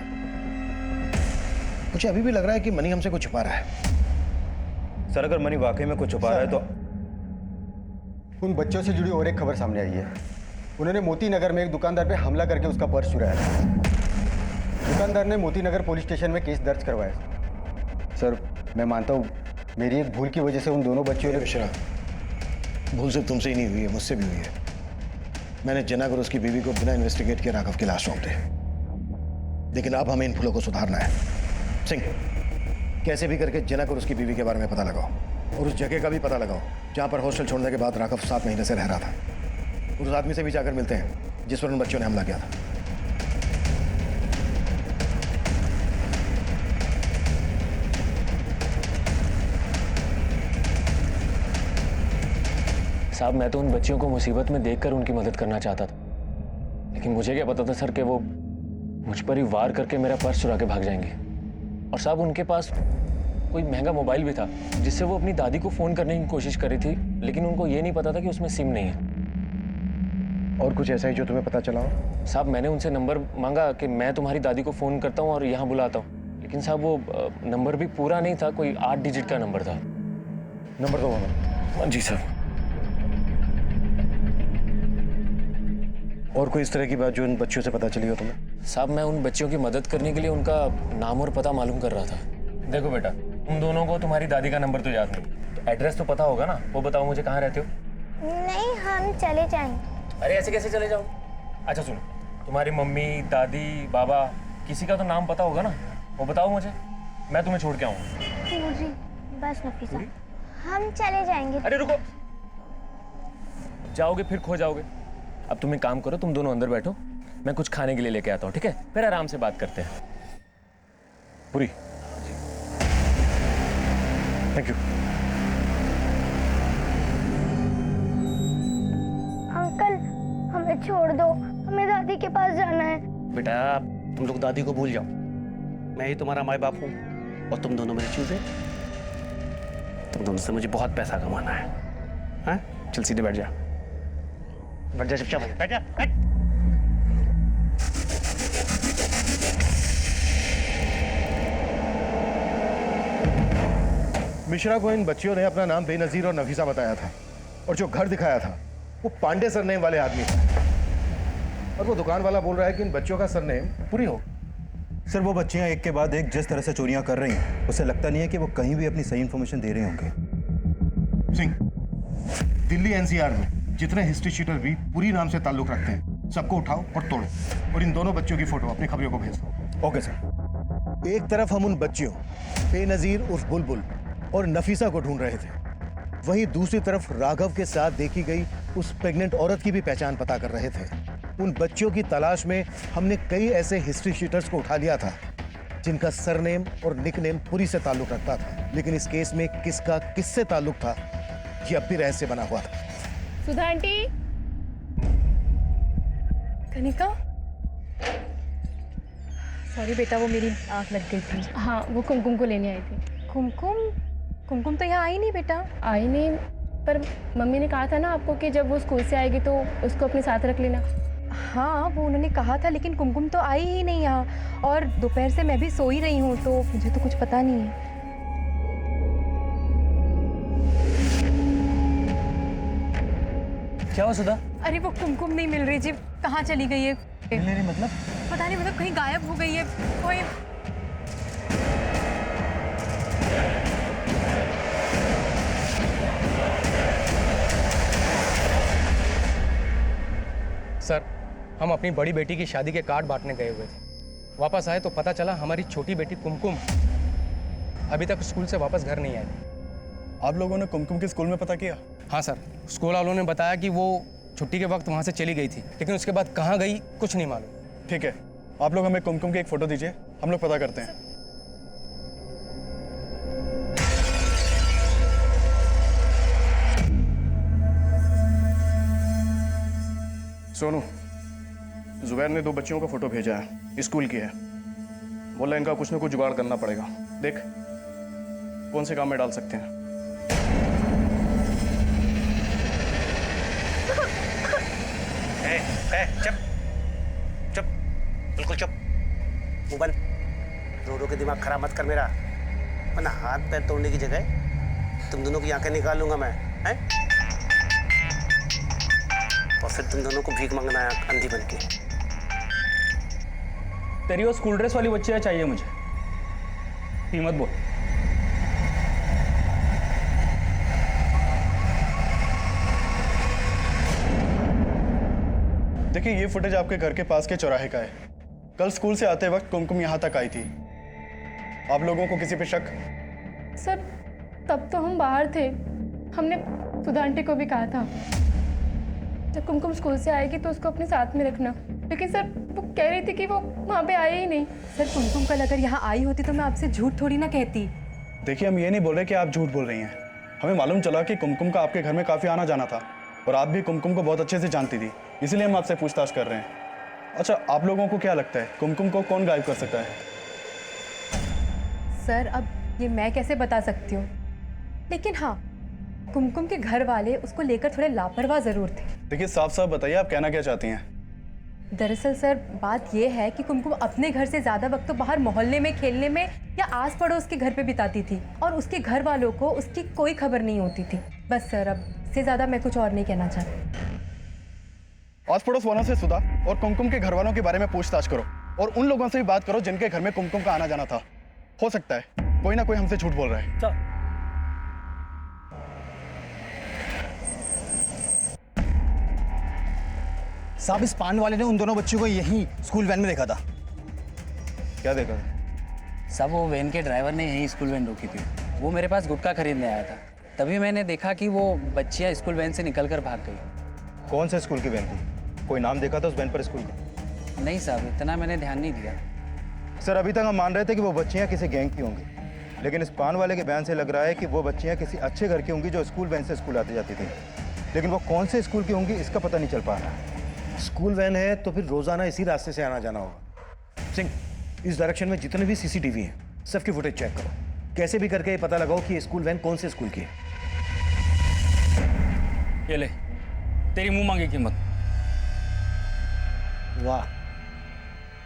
मुझे अभी भी लग रहा है कि मनी हमसे कुछ छुपा रहा है। सर, अगर मनी वाकई में कुछ छुपा रहा है तो उन बच्चों से जुड़ी और एक खबर सामने आई है। उन्होंने मोती नगर में एक दुकानदार पे हमला करके उसका पर्स चुराया। दुकानदार ने मोती नगर पुलिस स्टेशन में केस दर्ज करवाया। सर, मैं मानता हूँ मेरी एक भूल की वजह से उन दोनों बच्चों ने। मिश्रा, भूल सिर्फ तुमसे ही नहीं हुई है, मुझसे भी हुई है। मैंने जनक और उसकी बीवी को बिना इन्वेस्टिगेट किए राघव की लाश सौंप दी। लेकिन अब हमें इन भूलों को सुधारना है। सिंह, कैसे भी करके जनक और उसकी बीवी के बारे में पता लगाओ और उस जगह का भी पता लगाओ जहां पर हॉस्टल छोड़ने के बाद राघव 7 महीने से रह रहा था। उस आदमी से भी जाकर मिलते हैं जिस पर उन बच्चों ने हमला किया था। साहब, मैं तो उन बच्चियों को मुसीबत में देखकर उनकी मदद करना चाहता था, लेकिन मुझे क्या पता था सर कि वो मुझ पर ही वार करके मेरा पर्स चुरा के भाग जाएंगे। और साहब, उनके पास कोई महंगा मोबाइल भी था जिससे वो अपनी दादी को फोन करने की कोशिश कर रही थी, लेकिन उनको ये नहीं पता था कि उसमें सिम नहीं है। और कुछ ऐसा ही जो तुम्हें पता चला हो? साहब, मैंने उनसे नंबर मांगा कि मैं तुम्हारी दादी को फोन करता हूँ और यहाँ बुलाता हूँ, लेकिन साहब वो नंबर भी पूरा नहीं था, कोई 8 डिजिट का नंबर था। नंबर दो हमें। जी साहब। और कोई इस तरह की बात जो उन बच्चों से पता चली हो तुम्हें? साहब, मैं उन बच्चियों की मदद करने के लिए उनका नाम और पता मालूम कर रहा था। देखो बेटा, उन दोनों को तुम्हारी दादी का नंबर तो याद नहीं, तो एड्रेस तो पता होगा ना? वो बताओ मुझे, कहाँ रहते हो? नहीं, हम चले जाएंगे। अरे ऐसे कैसे चले जाओ? अच्छा सुनो, तुम्हारी मम्मी, दादी, बाबा, किसी का तो नाम पता होगा ना? वो बताओ मुझे, मैं तुम्हें छोड़ के आऊँगा। मुझे बस नफीसा, हम चले जाएंगे। अरे रुको, जाओगे फिर खो जाओगे। अब तुम एक काम करो, तुम दोनों अंदर बैठो, मैं कुछ खाने के लिए लेके आता हूँ, ठीक है? फिर आराम से बात करते हैं। पूरी, थैंक यू। अंकल, हमें छोड़ दो, हमें दादी के पास जाना है। बेटा, तुम लोग दादी को भूल जाओ। मैं ही तुम्हारा माँ बाप हूँ और तुम दोनों मेरी चूजे। तुम दोनों से मुझे बहुत पैसा कमाना है। हाँ? चल सीधे बैठ जा। बैठ जा चुपचाप, बैठ जा, बैठ। मिश्रा को इन बच्चियों ने अपना नाम बेनजीर और नफीसा बताया था और जो घर दिखाया था वो पांडे सरनेम वाले आदमी था। और वो दुकान वाला बोल रहा है कि इन बच्चियों का सरनेम पूरी हो। सर, वो बच्चियां एक के बाद एक जिस तरह से चोरियां कर रही हैं, उसे लगता नहीं है कि वो कहीं भी अपनी सही इंफॉर्मेशन दे रहे होंगे। सिंह, दिल्ली एनसीआर में जितने हिस्ट्री शीटर भी पूरी नाम से ताल्लुक रखते हैं सबको उठाओ और तोड़ो और इन दोनों बच्चों की फोटो अपनी खबरों को भेज दो। Okay sir. एक तरफ हम उन बच्चियों बेनजीर उर्फ बुलबुल और नफीसा को ढूंढ रहे थे, वहीं दूसरी तरफ राघव के साथ देखी गई उस प्रेग्नेंट औरत की भी पहचान पता कर रहे थे। उन बच्चियों की तलाश में हमने कई ऐसे हिस्ट्री शीटर्स को उठा लिया था जिनका सरनेम और निकनेम पुरी से ताल्लुक रखता था, लेकिन इस केस में किसका किससे ताल्लुक था ये अब भी रहस्य बना हुआ था। सुधा आंटी, कनिका, सॉरी बेटा, वो मेरी आँख लग गई थी। हाँ, वो कुमकुम को लेने आई थी। कुमकुम तो यहाँ आई नहीं बेटा। आई नहीं, पर मम्मी ने कहा था ना आपको कि जब वो स्कूल से आएगी तो उसको अपने साथ रख लेना। हाँ, वो उन्होंने कहा था, लेकिन कुमकुम तो आई ही नहीं यहाँ, और दोपहर से मैं भी सो ही रही हूँ, तो मुझे तो कुछ पता नहीं है। क्या हुआ सुधा? अरे वो कुमकुम नहीं मिल रही जी, कहाँ चली गई है? मतलब पता नहीं, मतलब कहीं गायब हो गई है कोई। सर, हम अपनी बड़ी बेटी की शादी के कार्ड बांटने गए हुए थे। वापस आए तो पता चला हमारी छोटी बेटी कुमकुम अभी तक स्कूल से वापस घर नहीं आई। आप लोगों ने कुमकुम के स्कूल में पता किया? हाँ सर, स्कूल वालों ने बताया कि वो छुट्टी के वक्त वहाँ से चली गई थी, लेकिन उसके बाद कहाँ गई कुछ नहीं मालूम। ठीक है, आप लोग हमें कुमकुम की एक फ़ोटो दीजिए, हम लोग पता करते हैं। सोनू, जुबैर ने 2 बच्चियों का फोटो भेजा है, स्कूल की है। बोला इनका कुछ ना कुछ जुगाड़ करना पड़ेगा। देख कौन से काम में डाल सकते हैं। चुप चुप, बिल्कुल चुप, मुंह बंद। रो रो के दिमाग खराब मत कर मेरा, वरना हाथ पैर तोड़ने की जगह तुम दोनों की आंखें निकाल लूंगा मैं, हैं? और फिर तुम दोनों को भीख मांगना है अंधी बन के। तेरी वो स्कूल ड्रेस वाली बच्चियाँ चाहिए मुझे, कीमत बोल। देखिए, ये फुटेज आपके घर के पास के चौराहे का है। कल स्कूल से आते वक्त कुमकुम यहाँ तक आई थी। आप लोगों को किसी पे शक? सर, तब तो हम बाहर थे, हमने सुधा आंटी को भी कहा था जब कुमकुम स्कूल से आएगी तो उसको अपने साथ में रखना, लेकिन सर वो कह रही थी कि वो वहाँ पे आई ही नहीं। सर, कुमकुम कल अगर यहाँ आई होती तो मैं आपसे झूठ थोड़ी ना कहती। देखिए, हम ये नहीं बोल रहे कि आप झूठ बोल रही हैं। हमें मालूम चला कि कुमकुम का आपके घर में काफ़ी आना जाना था और आप भी कुमकुम को बहुत अच्छे से जानती थी, इसलिए हम आपसे पूछताछ कर रहे हैं। अच्छा, आप लोगों को क्या लगता है कुमकुम को कौन गायब कर सकता है? सर, अब ये मैं कैसे बता सकती हूँ, लेकिन हाँ, कुमकुम के घर वाले उसको लेकर थोड़े लापरवाह जरूर थे। देखिए, साफ साफ बताइए आप कहना क्या चाहती हैं? दरअसल सर, बात यह है कि कुमकुम अपने घर से ज़्यादा वक्त तो बाहर मोहल्ले में खेलने में या आस पड़ोस के घर पे बिताती थी, और उसके घर वालों को उसकी कोई खबर नहीं होती थी। बस सर, अब इससे ज़्यादा मैं कुछ और नहीं कहना चाहती। आस पड़ोस वालों से सुधा और कुमकुम के घर वालों के बारे में पूछताछ करो, और उन लोगों से भी बात करो जिनके घर में कुमकुम का आना जाना था। हो सकता है कोई ना कोई हमसे झूठ बोल रहा है। साहब, इस पान वाले ने उन दोनों बच्चों को यहीं स्कूल वैन में देखा था। क्या देखा था? साहब, वो वैन के ड्राइवर ने यहीं स्कूल वैन रोकी थी। वो मेरे पास गुटखा खरीदने आया था, तभी मैंने देखा कि वो बच्चियां स्कूल वैन से निकलकर भाग गई। कौन से स्कूल की वैन थी? कोई नाम देखा था उस वैन पर स्कूल का? नहीं साहब, इतना मैंने ध्यान नहीं दिया। सर, अभी तक हम मान रहे थे कि वो बच्चियाँ किसी गैंग की होंगी, लेकिन इस पान वाले के बयान से लग रहा है कि वो बच्चियाँ किसी अच्छे घर की होंगी जो स्कूल वैन से स्कूल आती जाती थी, लेकिन वो कौन से स्कूल की होंगी इसका पता नहीं चल पा रहा है। स्कूल वैन है तो फिर रोजाना इसी रास्ते से आना जाना होगा। सिंह, इस डायरेक्शन में जितने भी सीसीटीवी हैं सबकी फुटेज चेक करो, कैसे भी करके ये पता लगाओ कि ये स्कूल वैन कौन से स्कूल की है। ये ले, तेरी मुंह मांगी कीमत। वाह,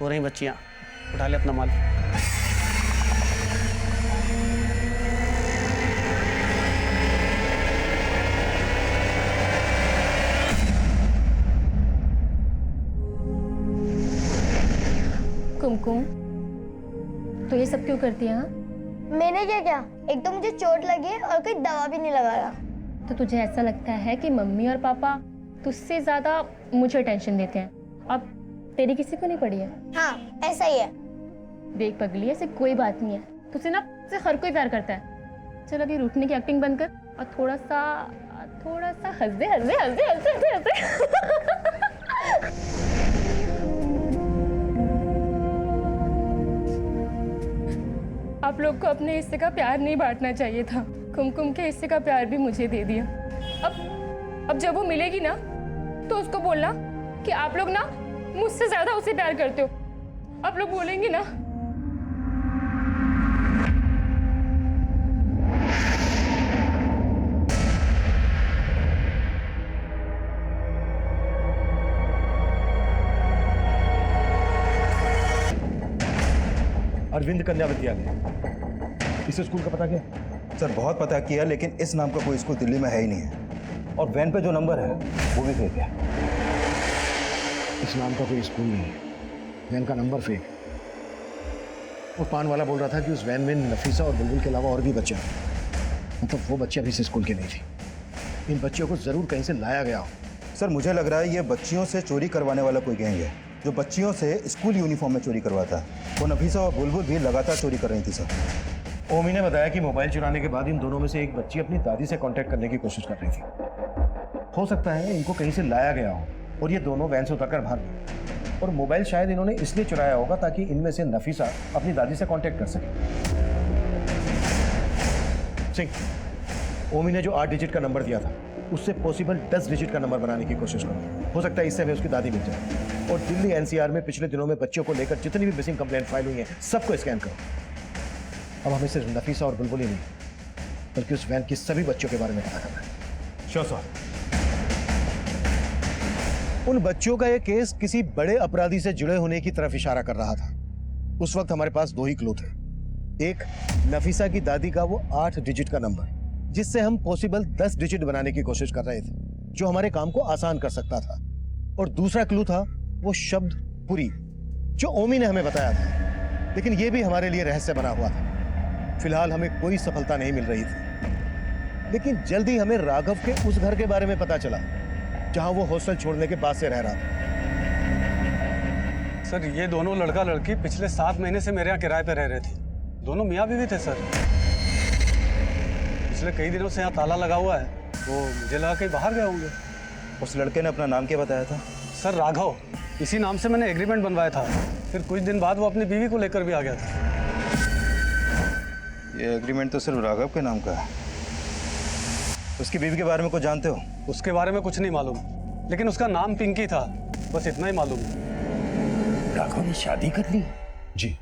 हो रही बच्चियाँ, उठा ले अपना माल। कुमकुम, तो ये सब क्यों करती है? हाँ, मैंने क्या किया? एक तो मुझे चोट लगी है और कोई दवा भी नहीं लगा रहा। तो तुझे ऐसा लगता है कि मम्मी और पापा तुझसे ज़्यादा मुझे टेंशन देते हैं? अब तेरी किसी को नहीं पड़ी है? हाँ, ऐसा ही है। देख पगली, ऐसे कोई बात नहीं है, तुझसे ना से हर कोई प्यार करता है। चल अभी रूठने की एक्टिंग बंद कर और थोड़ा सा हंस दे, हंस दे, हंस दे, हंस दे, हंस दे। आप लोग को अपने हिस्से का प्यार नहीं बांटना चाहिए था। कुमकुम के हिस्से का प्यार भी मुझे दे दिया। अब जब वो मिलेगी ना तो उसको बोलना कि आप लोग ना मुझसे ज्यादा उसे प्यार करते हो। आप लोग बोलेंगे ना। अरविंद कन्या विद्यालय, इस स्कूल का पता क्या? सर बहुत पता किया, लेकिन इस नाम का कोई स्कूल दिल्ली में है ही नहीं है। और वैन पे जो नंबर है वो भी फेक है। इस नाम का कोई स्कूल नहीं है, वैन का नंबर फेक। वो पान वाला बोल रहा था कि उस वैन में नफीसा और बुलबुल के अलावा और भी बच्चे हैं। मतलब वो बच्चे अभी इस स्कूल के नहीं थे। इन बच्चियों को जरूर कहीं से लाया गया हो। सर मुझे लग रहा है ये बच्चियों से चोरी करवाने वाला कोई गैंग है जो बच्चियों से स्कूल यूनिफॉर्म में चोरी करवाता है। वो नफीसा और बुलबुल भी लगातार चोरी कर रही थी सर। ओमी ने बताया कि मोबाइल चुराने के बाद इन दोनों में से एक बच्ची अपनी दादी से कांटेक्ट करने की कोशिश कर रही थी। हो सकता है इनको कहीं से लाया गया हो और ये दोनों वैन से उतरकर भाग गए। और मोबाइल शायद इन्होंने इसलिए चुराया होगा ताकि इनमें से नफीसा अपनी दादी से कांटेक्ट कर सके। सिंह, ओमी ने जो 8 डिजिट का नंबर दिया था उससे पॉसिबल 10 डिजिट का नंबर बनाने की कोशिश करो। हो सकता है इससे हमें उसकी दादी मिल जाए। और दिल्ली एनसीआर में पिछले दिनों में बच्चों को लेकर जितनी भी मिसिंग कंप्लेंट फाइल हुई है सबको स्कैन करो। अब हमें सिर्फ नफीसा और बुलबुल ही नहीं बल्कि उस वैन की सभी बच्चों के बारे में पता करना है। Sure sir. उन बच्चों का यह केस किसी बड़े अपराधी से जुड़े होने की तरफ इशारा कर रहा था। उस वक्त हमारे पास 2 ही क्लू थे। एक, नफीसा की दादी का वो 8 डिजिट का नंबर जिससे हम पॉसिबल 10 डिजिट बनाने की कोशिश कर रहे थे, जो हमारे काम को आसान कर सकता था। और दूसरा क्लू था वो शब्द पुरी जो ओमी ने हमें बताया था, लेकिन यह भी हमारे लिए रहस्य बना हुआ था। फिलहाल हमें कोई सफलता नहीं मिल रही थी, लेकिन जल्दी हमें राघव के उस घर के बारे में पता चला जहां वो हॉस्टल छोड़ने के बाद से रह रहा था। सर ये दोनों लड़का लड़की पिछले 7 महीने से मेरे यहाँ किराए पे रह रहे थे। दोनों मियाँ बीवी थे सर। पिछले कई दिनों से यहाँ ताला लगा हुआ है, वो मुझे लगा कहीं बाहर गए होंगे। उस लड़के ने अपना नाम क्या बताया था? सर राघव, इसी नाम से मैंने एग्रीमेंट बनवाया था। फिर कुछ दिन बाद वो अपनी बीवी को लेकर भी आ गया था। ये एग्रीमेंट तो सिर्फ राघव के नाम का है। उसकी बीवी के बारे में कुछ जानते हो? उसके बारे में कुछ नहीं मालूम, लेकिन उसका नाम पिंकी था, बस इतना ही मालूम। राघव ने शादी कर ली? जी।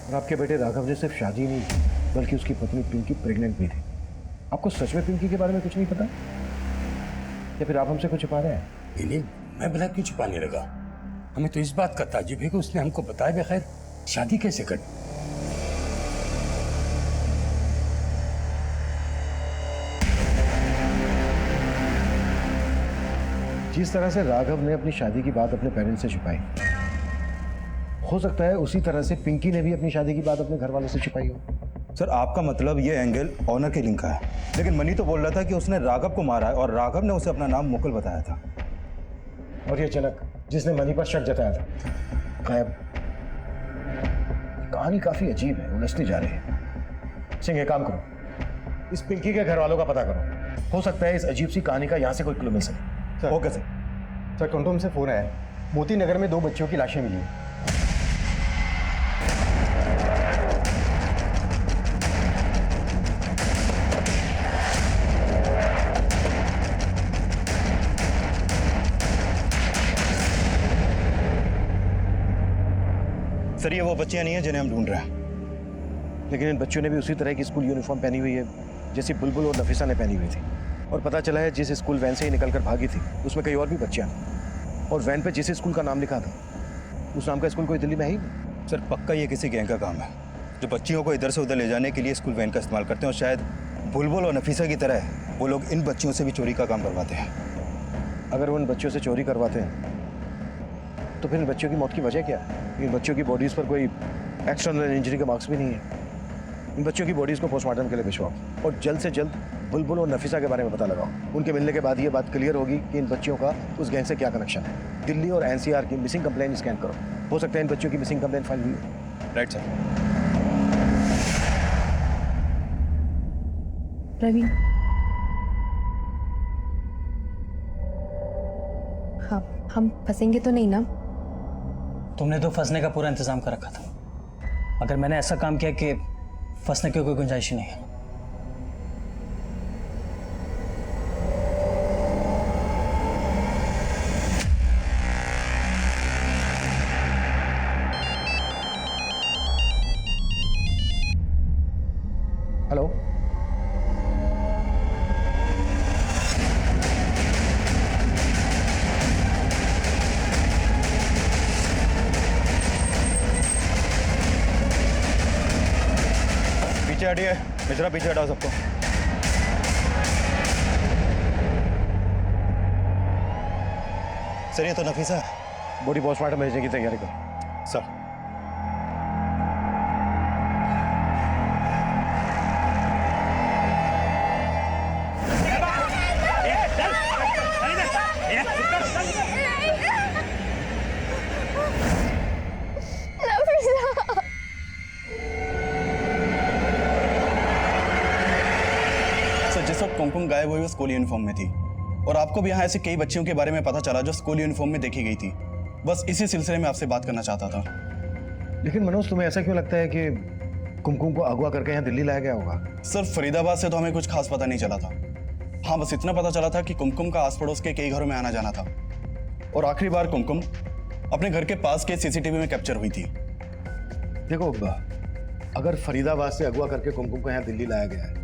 और आपके बेटे राघव ने सिर्फ शादी नहीं की बल्कि उसकी पत्नी पिंकी प्रेग्नेंट भी थी। आपको सच में पिंकी के बारे में कुछ नहीं पता, या फिर आप हमसे कुछ छुपा रहे हैं? नहीं, मैं भला क्यों छुपाने लगा? हमें तो इस बात का ताज्जुब है कि उसने हमको बताया बगैर शादी कैसे कर। जिस तरह से राघव ने अपनी शादी की बात अपने पेरेंट्स से छुपाई, हो सकता है उसी तरह से पिंकी ने भी अपनी शादी की बात अपने घर वालों से छुपाई हो। सर आपका मतलब ये एंगल ऑनर के लिंक का है, लेकिन मनी तो बोल रहा था कि उसने राघव को मारा है और राघव ने उसे अपना नाम मुकुल बताया था। और ये चलक जिसने मनी पर शक जताया था, गायब। कहानी काफी अजीब है, उलझती जा रही है। सिंह एक काम करो, इस पिंकी के घर वालों का पता करो। हो सकता है इस अजीब सी कहानी का यहाँ से कोई क्लू मिल सके। Okay sir. सर टोंटोम से फोन आया, मोती नगर में 2 बच्चियों की लाशें मिली हैं। सर ये वो बच्चियां नहीं है जिन्हें हम ढूंढ रहे हैं। लेकिन इन बच्चों ने भी उसी तरह की स्कूल यूनिफॉर्म पहनी हुई है जैसी बुलबुल और नफीसा ने पहनी हुई थी। और पता चला है जिस स्कूल वैन से ही निकलकर भागी थी उसमें कई और भी बच्चियां थी। और वैन पे जिस स्कूल का नाम लिखा था उस नाम का स्कूल कोई दिल्ली में है ही नहीं। सर पक्का ये किसी गैंग का काम है जो बच्चियों को इधर से उधर ले जाने के लिए स्कूल वैन का इस्तेमाल करते हैं। और शायद बुलबुल और नफीसा की तरह वो लोग इन बच्चियों से भी चोरी का काम करवाते हैं। अगर वो इन बच्चों से चोरी करवाते हैं तो फिर इन बच्चों की मौत की वजह क्या है? इन बच्चों की बॉडीज़ पर कोई एक्सटर्नल इंजरी के मार्क्स भी नहीं है। इन बच्चों की बॉडीज़ को पोस्टमार्टम के लिए भिजवाओ और जल्द से जल्द बुलबुल और नफीसा के बारे में पता लगाओ। उनके मिलने के बाद ये बात क्लियर होगी कि इन बच्चियों का उस गैंग से क्या कनेक्शन है। दिल्ली और एनसीआर की मिसिंग कंप्लेंट स्कैन करो, हो सकता है इन बच्चियों की मिसिंग कंप्लेंट फाइल हुई हो। Right sir. प्रवीण, हाँ, हम फंसेंगे तो नहीं ना? तुमने तो फंसने का पूरा इंतजाम कर रखा था। अगर मैंने ऐसा काम किया कि फंसने की कोई गुंजाइश ही नहीं है। हेलो, पीछे हटिए मिश्रा, पीछे हटाओ सबको। सर ये तो नफीसा है। बॉडी पोस्टमार्टम भेजने की तैयारी करो। सर जिस वक्त कुमकुम गायब हुई वो स्कूल यूनिफॉर्म में थी और आपको भी यहाँ ऐसे कई बच्चियों के बारे में पता चला जो स्कूल यूनिफॉर्म में देखी गई थी। बस इसी सिलसिले में आपसे बात करना चाहता था। लेकिन मनोज, तुम्हें ऐसा क्यों लगता है कि कुमकुम को अगवा करके यहाँ दिल्ली लाया गया होगा? सर फरीदाबाद से तो हमें कुछ खास पता नहीं चला था। हाँ, बस इतना पता चला था कि कुमकुम का आस पड़ोस के कई घरों में आना जाना था और आखिरी बार कुमकुम अपने घर के पास के सीसीटीवी में कैप्चर हुई थी। देखो, अगर फरीदाबाद से अगवा करके कुमकुम को यहाँ दिल्ली लाया गया है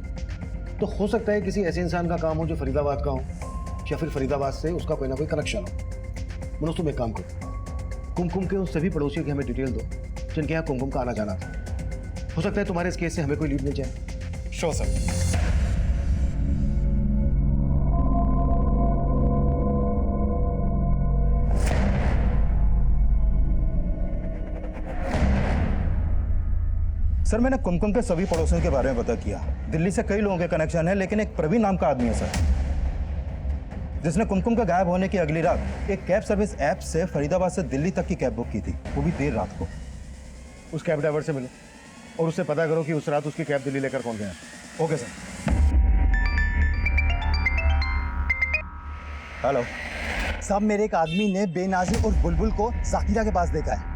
तो हो सकता है किसी ऐसे इंसान का काम हो जो फरीदाबाद का हो, या फिर फरीदाबाद से उसका कोई ना कोई कनेक्शन हो। मनोज, तुम एक काम करो, कुमकुम के उन सभी पड़ोसियों की हमें डिटेल दो जिनके यहाँ कुमकुम का आना जाना था। हो सकता है तुम्हारे इस केस से हमें कोई लीड मिल जाए। Sure sir. सर मैंने कुमकुम के सभी पड़ोसियों के बारे में पता किया। दिल्ली से कई लोगों के कनेक्शन है, लेकिन एक प्रवीण नाम का आदमी है सर, जिसने कुमकुम का गायब होने की अगली रात एक कैब सर्विस ऐप से फरीदाबाद से दिल्ली तक की कैब बुक की थी, वो भी देर रात को। उस कैब ड्राइवर से मिलो और उससे पता करो कि उस रात उसकी कैब दिल्ली लेकर कौन गया। Okay sir. हेलो साहब, मेरे एक आदमी ने बेनाजी और बुलबुल को जाकिरा के पास देखा है।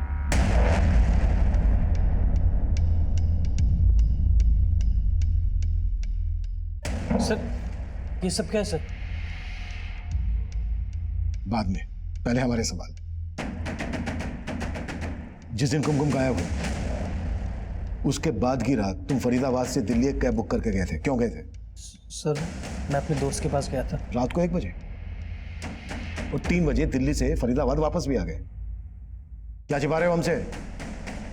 सर ये सब क्या है सर? बाद में, पहले हमारे सवाल। जिस दिन कुमकुम गायब हो उसके बाद की रात तुम फरीदाबाद से दिल्ली एक कैब बुक करके गए थे, क्यों गए थे? सर मैं अपने दोस्त के पास गया था रात को 1 बजे और 3 बजे दिल्ली से फरीदाबाद वापस भी आ गए। क्या छिपा रहे हो हमसे?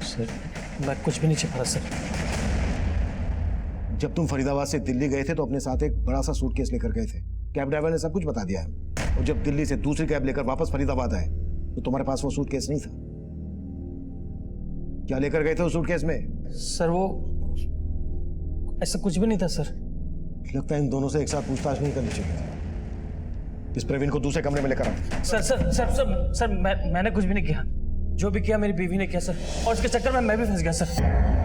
सर मैं कुछ भी नहीं छिपा रहा सर। जब तुम फरीदाबाद से दिल्ली गए थे तो अपने साथ एक बड़ा सा सूटकेस लेकर गए थे। कैब ड्राइवर ने सब कुछ बता दिया है। और जब दिल्ली से दूसरी कैब लेकर वापस फरीदाबाद आए तो तुम्हारे पास वो सूटकेस नहीं था। क्या लेकर गए थे उस सूटकेस में? सर वो ऐसा कुछ भी नहीं था सर। लगता है इन दोनों से एक साथ पूछताछ नहीं करनी चाहिए थी। इस प्रवीण को दूसरे कमरे में लेकर आओ। Sir sir sir sir sir मैंने कुछ भी नहीं किया। जो भी किया मेरी बीवी ने किया सर, और उसके चक्कर में मैं भी फंस गया सर।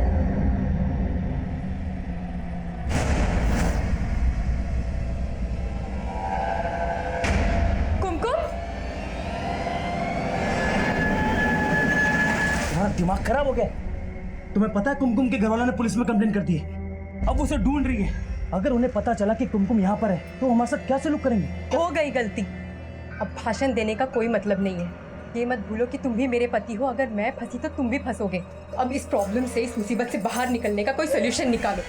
दिमाग खराब हो गया। तुम्हें पता है कुमकुम के घरवालों ने पुलिस में कंप्लेंट कर दी है। अब उसे ढूंढ रही है। अगर उन्हें पता चला कि कुमकुम यहाँ पर है तो हमारे साथ क्या सलूक करेंगे? हो गई गलती, अब भाषण देने का कोई मतलब नहीं है। ये मत भूलो कि तुम भी मेरे पति हो। अगर मैं फंसी तो तुम भी फंसोगे। अब इस प्रॉब्लम से, इस मुसीबत से बाहर निकलने का कोई सोल्यूशन निकालो।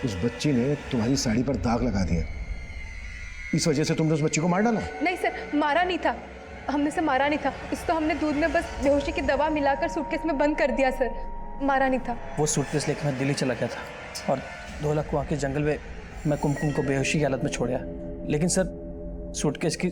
उस बच्ची ने तुम्हारी साड़ी पर दाग लगा दिया, इस वजह से तुमने उस बच्ची को मार डाला? नहीं सर, मारा नहीं था। हमने से मारा नहीं था। इसको हमने दूध में बस बेहोशी की दवा मिलाकर सूटकेस में बंद कर दिया सर। मारा नहीं था। वो सूटकेस लेकर मैं दिल्ली चला गया था और 2 लाख कुआं के जंगल में मैं कुमकुम को बेहोशी की हालत में छोड़ा। लेकिन सर सूटकेस की